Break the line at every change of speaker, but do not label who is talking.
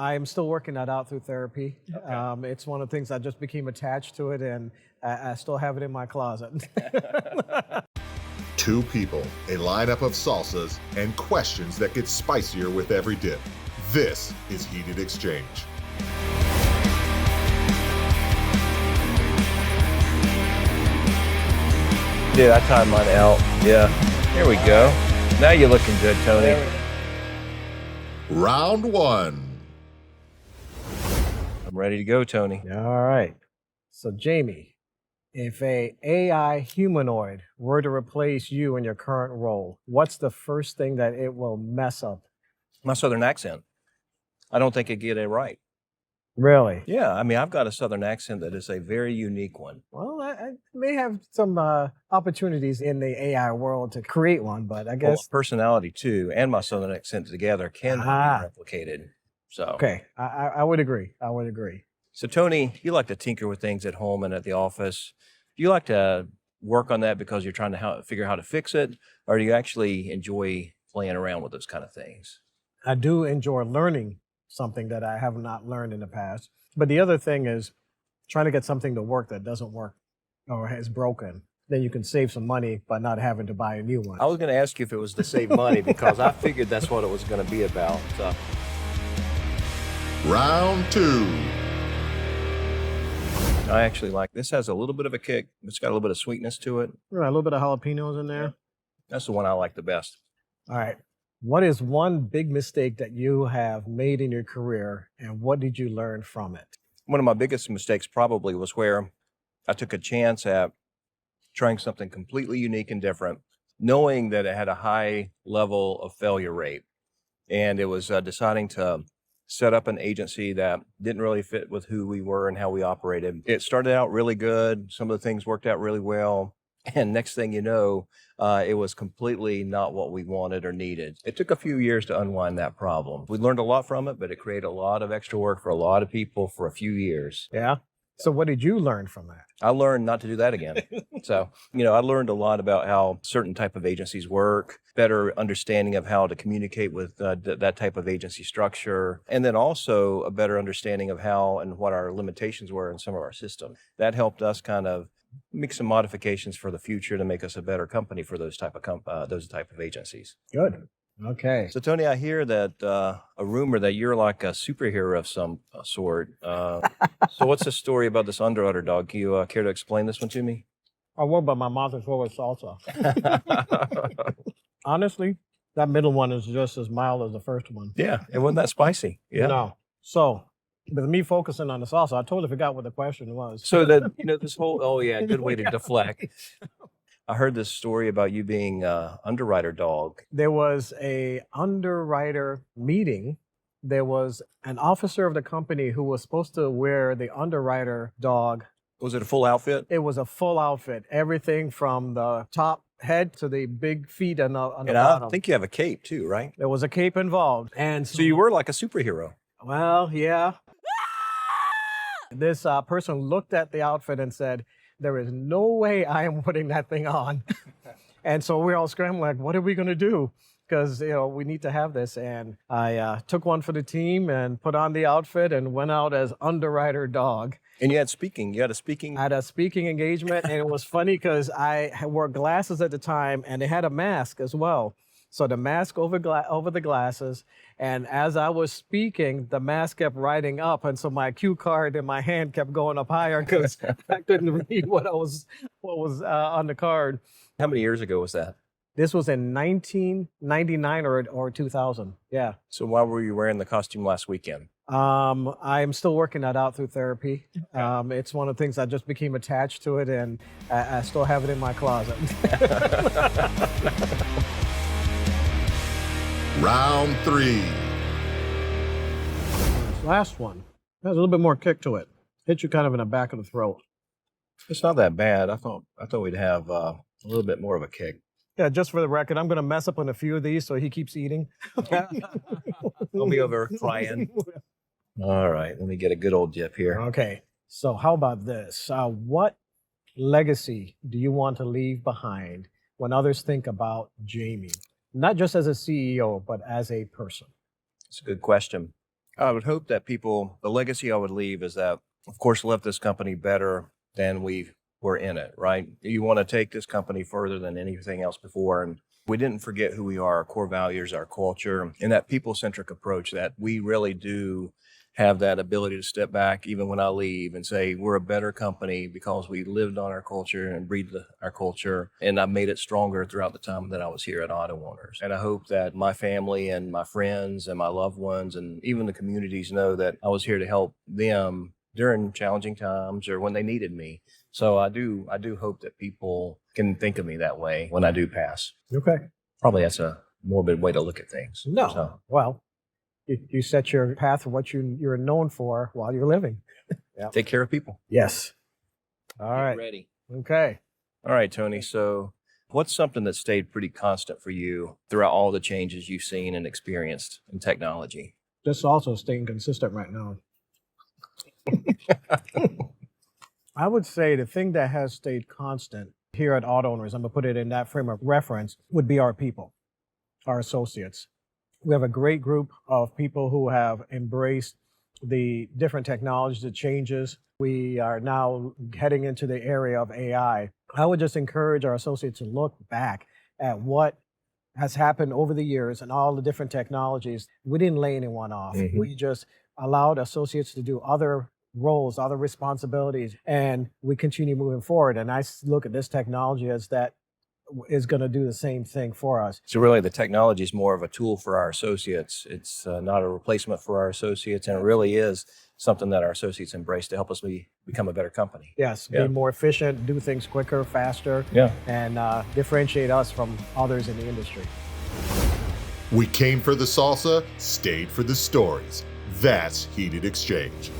I'm still working that out through therapy.
Okay.
It's one of the things I just became attached to it, and I still have it in my closet.
Two people, a lineup of salsas, and questions that get spicier with every dip. This is Heated Exchange.
Dude, I timed mine out. Yeah. Here we go. Now you're looking good, Tony.
Round one.
I'm ready to go, Tony.
All right. So, Jamie, if a AI humanoid were to replace you in your current role, what's the first thing that it will mess up?
My Southern accent. I don't think I get it right.
Really?
Yeah, I mean, I've got a Southern accent that is a very unique one.
Well, I may have some opportunities in the AI world to create one, but I
Well,
guess.
personality, too, and my Southern accent together can be replicated. So,
Okay, I would agree. I would agree.
So, Tony, you like to tinker with things at home and at the office. Do you like to work on that because you're trying to figure out how to fix it, or do you actually enjoy playing around with those kind of things?
I do enjoy learning something that I have not learned in the past. But the other thing is trying to get something to work that doesn't work or is broken. Then you can save some money by not having to buy a new one.
I was going to ask you if it was to save money because I figured that's what it was going to be about. So.
Round two.
I actually like this. Has a little bit of a kick. It's got a little bit of sweetness to it.
Right, a little bit of jalapenos in there.
That's the one I like the best.
All right. What is one big mistake that you have made in your career, and what did you learn from it?
One of my biggest mistakes probably was where I took a chance at trying something completely unique and different, knowing that it had a high level of failure rate. And it was deciding to set up an agency that didn't really fit with who we were and how we operated. It started out really good. Some of the things worked out really well. And next thing you know, it was completely not what we wanted or needed. It took a few years to unwind that problem. We learned a lot from it, but it created a lot of extra work for a lot of people for a few years.
Yeah. So what did you learn from that?
I learned not to do that again. So, I learned a lot about how certain type of agencies work, better understanding of how to communicate with that type of agency structure, and then also a better understanding of how and what our limitations were in some of our systems. That helped us kind of make some modifications for the future to make us a better company for those type of agencies.
Good. Okay.
So, Tony, I hear that a rumor that you're like a superhero of some sort. So what's the story about this underwater dog? Can you care to explain this one to me?
I work by my mouth is full with salsa. Honestly, that middle one is just as mild as the first one.
Yeah, it wasn't that spicy. Yeah.
No. So, with me focusing on the salsa, I totally forgot what the question was.
So that, this whole, good way to deflect. I heard this story about you being an underwriter dog.
There was a underwriter meeting. There was an officer of the company who was supposed to wear the underwriter dog.
Was it a full outfit?
It was a full outfit. Everything from the top head to the big feet on the bottom.
I think you have a cape too, right?
There was a cape involved. And
so you were like a superhero.
Well, yeah. This person looked at the outfit and said, there is no way I am putting that thing on. And so we're all scrambling like, what are we going to do? Because, we need to have this. And I took one for the team and put on the outfit and went out as underwriter dog.
And you had speaking. You had a speaking.
I had a speaking engagement. And it was funny because I wore glasses at the time and they had a mask as well. So the mask over the glasses, and as I was speaking, the mask kept riding up, and so my cue card in my hand kept going up higher because I couldn't read what was on the card.
How many years ago was that?
This was in 1999 or 2000. Yeah.
So why were you wearing the costume last weekend?
I'm still working that out through therapy. It's one of the things I just became attached to it, and I still have it in my closet.
Round three.
This last one has a little bit more kick to it. Hit you kind of in the back of the throat.
It's not that bad. I thought we'd have a little bit more of a kick.
Yeah, just for the record, I'm going to mess up on a few of these so he keeps eating.
I'll be over crying. All right, let me get a good old dip here.
Okay, so how about this? What legacy do you want to leave behind when others think about Jamie? Not just as a CEO, but as a person.
It's a good question. I would hope that the legacy I would leave is that, of course, left this company better than we were in it, right? You want to take this company further than anything else before. And we didn't forget who we are, our core values, our culture, and that people-centric approach that we really do have that ability to step back even when I leave and say we're a better company because we lived on our culture and breathed our culture, and I made it stronger throughout the time that I was here at Auto Owners. And I hope that my family and my friends and my loved ones and even the communities know that I was here to help them during challenging times or when they needed me. So I do hope that people can think of me that way when I do pass.
Okay.
Probably that's a morbid way to look at things.
No.
So,
Well, you set your path for what you're known for while you're living. Yeah.
take care of people.
Yes. All
Get
right.
ready.
Okay.
All right, Tony. So what's something that stayed pretty constant for you throughout all the changes you've seen and experienced in technology?
Just also staying consistent right now. I would say the thing that has stayed constant here at Auto Owners, I'm going to put it in that frame of reference, would be our people, our associates. We have a great group of people who have embraced the different technologies, the changes. We are now heading into the area of AI. I would just encourage our associates to look back at what has happened over the years and all the different technologies. We didn't lay anyone off.
Mhm.
We just allowed associates to do other roles, other responsibilities, and we continue moving forward. And I look at this technology as that is going to do the same thing for us.
So really the technology is more of a tool for our associates. It's not a replacement for our associates, and it really is something that our associates embrace to help us become a better company.
Yes,
Yeah.
be more efficient, do things quicker, faster,
Yeah.
and differentiate us from others in the industry.
We came for the salsa, stayed for the stories. That's Heated Exchange.